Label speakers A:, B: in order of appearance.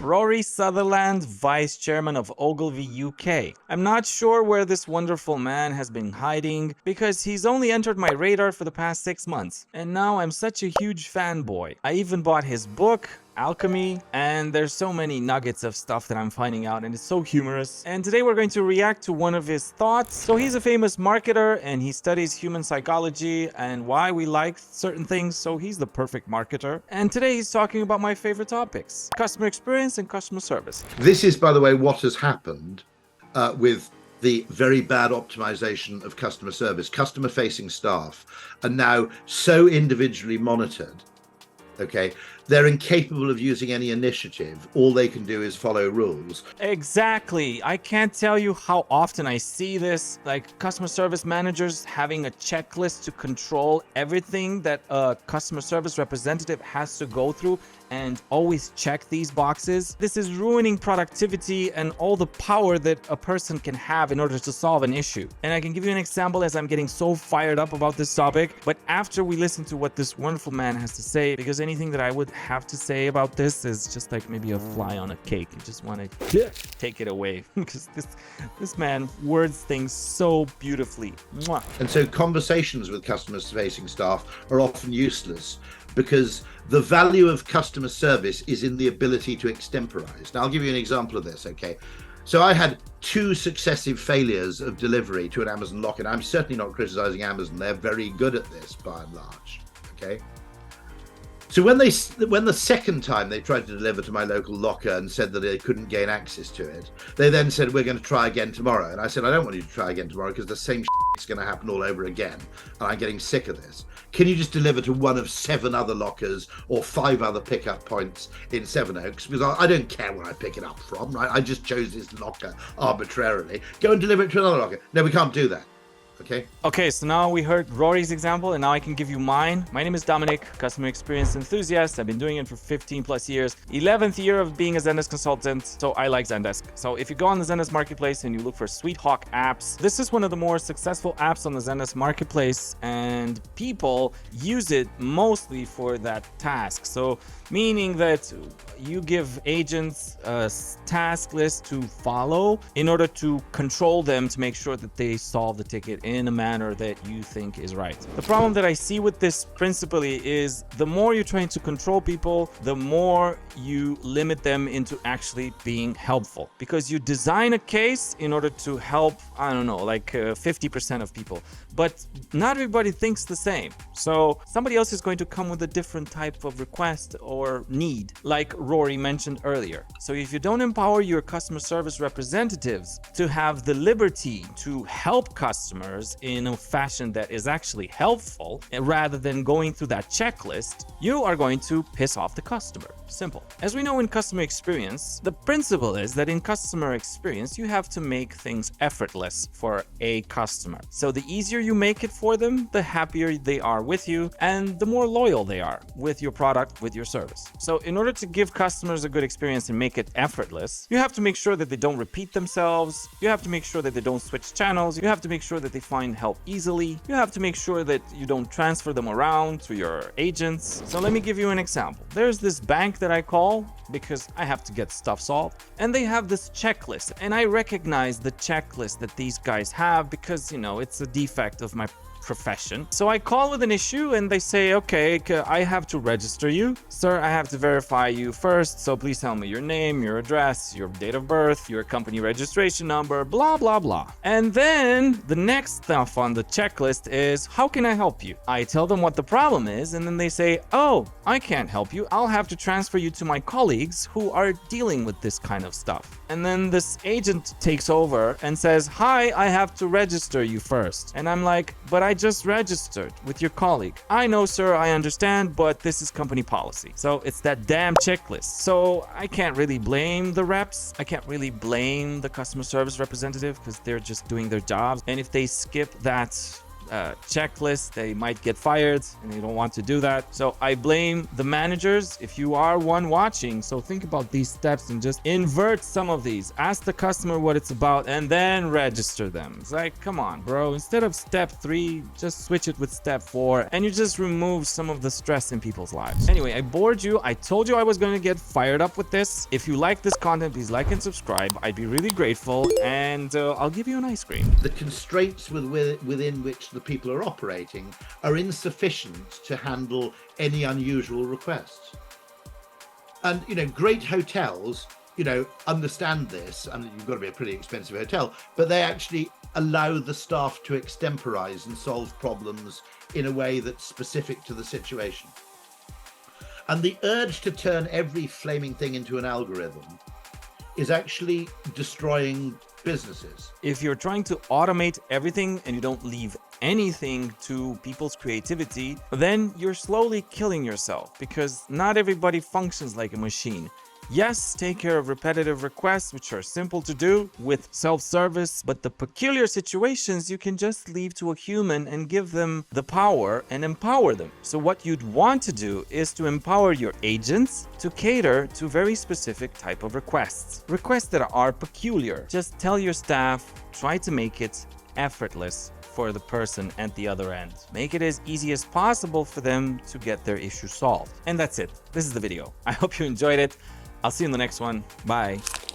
A: Rory Sutherland, Vice Chairman of Ogilvy UK. I'm not sure where this wonderful man has been hiding because he's only entered my radar for the past 6 months. And now I'm such a huge fanboy. I even bought his book, Alchemy, and there's so many nuggets of stuff that I'm finding out, and it's so humorous. And today we're going to react to one of his thoughts. So he's a famous marketer and he studies human psychology and why we like certain things, so he's the perfect marketer. And today he's talking about my favorite topics: customer experience and customer service.
B: This is, by the way, what has happened with the very bad optimization of customer service. Customer-facing staff are now so individually monitored. Okay, they're incapable of using any initiative. All they can do is follow rules.
A: Exactly. I can't tell you how often I see this, like customer service managers having a checklist to control everything that a customer service representative has to go through and always check these boxes. This is ruining productivity and all the power that a person can have in order to solve an issue. And I can give you an example as I'm getting so fired up about this topic, but after we listen to what this wonderful man has to say, because anything that I would have to say about this is just like maybe a fly on a cake. You just want to take it away because this man words things so beautifully. Mwah.
B: And so conversations with customer-facing staff are often useless because the value of customer service is in the ability to extemporize. Now, I'll give you an example of this, okay? So I had 2 successive failures of delivery to an Amazon locker, and I'm certainly not criticizing Amazon. They're very good at this by and large, okay? So when the second time they tried to deliver to my local locker and said that they couldn't gain access to it, they then said, we're going to try again tomorrow. And I said, I don't want you to try again tomorrow because the same is going to happen all over again. And I'm getting sick of this. Can you just deliver to one of 7 other lockers or 5 other pickup points in Sevenoaks? Because I don't care where I pick it up from, right? I just chose this locker arbitrarily. Go and deliver it to another locker. No, we can't do that. Okay,
A: so now we heard Rory's example and now I can give you mine. My name is Dominic, customer experience enthusiast. I've been doing it for 15 plus years. 11th year of being a Zendesk consultant, so I like Zendesk. So if you go on the Zendesk marketplace and you look for SweetHawk apps, this is one of the more successful apps on the Zendesk marketplace and people use it mostly for that task. So meaning that you give agents a task list to follow in order to control them to make sure that they solve the ticket in a manner that you think is right. The problem that I see with this principally is the more you're trying to control people, the more you limit them into actually being helpful. Because you design a case in order to help, I don't know, like 50% of people. But not everybody thinks the same. So somebody else is going to come with a different type of request or need, like Rory mentioned earlier. So if you don't empower your customer service representatives to have the liberty to help customers in a fashion that is actually helpful, rather than going through that checklist, you are going to piss off the customer. Simple. As we know in customer experience, the principle is that in customer experience, you have to make things effortless for a customer. So the easier you make it for them, the happier they are with you and the more loyal they are with your product, with your service. So in order to give customers a good experience and make it effortless, you have to make sure that they don't repeat themselves. You have to make sure that they don't switch channels. You have to make sure that they find help easily. You have to make sure that you don't transfer them around to your agents. So let me give you an example. There's this bank that I call because I have to get stuff solved, and they have this checklist, and I recognize the checklist that these guys have because, you know, it's a defect of my profession. So I call with an issue and they say, okay, I have to register you. Sir, I have to verify you first. So please tell me your name, your address, your date of birth, your company registration number, blah, blah, blah. And then the next stuff on the checklist is, how can I help you? I tell them what the problem is. And then they say, oh, I can't help you. I'll have to transfer you to my colleagues who are dealing with this kind of stuff. And then this agent takes over and says, hi, I have to register you first. And I'm like, but I just registered with your colleague. I know, sir, I understand, but this is company policy. So it's that damn checklist. So I can't really blame the reps. I can't really blame the customer service representative because they're just doing their jobs. And if they skip that checklist, they might get fired and they don't want to do that. So I blame the managers if you are one watching. So think about these steps and just invert some of these. Ask the customer what it's about and then register them. It's like, come on, bro. Instead of step 3, just switch it with step 4 and you just remove some of the stress in people's lives. Anyway, I bored you. I told you I was going to get fired up with this. If you like this content, please like and subscribe. I'd be really grateful, and I'll give you an ice cream.
B: The constraints within which the people are operating are insufficient to handle any unusual requests. And, you know, great hotels, you know, understand this, and you've got to be a pretty expensive hotel, but they actually allow the staff to extemporize and solve problems in a way that's specific to the situation. And the urge to turn every flaming thing into an algorithm is actually destroying businesses.
A: If you're trying to automate everything and you don't leave anything to people's creativity, then you're slowly killing yourself, because not everybody functions like a machine. Yes, take care of repetitive requests, which are simple to do with self-service, but the peculiar situations you can just leave to a human and give them the power and empower them. So what you'd want to do is to empower your agents to cater to very specific type of requests. Requests that are peculiar. Just tell your staff, try to make it effortless for the person at the other end. Make it as easy as possible for them to get their issue solved. And that's it. This is the video. I hope you enjoyed it. I'll see you in the next one. Bye.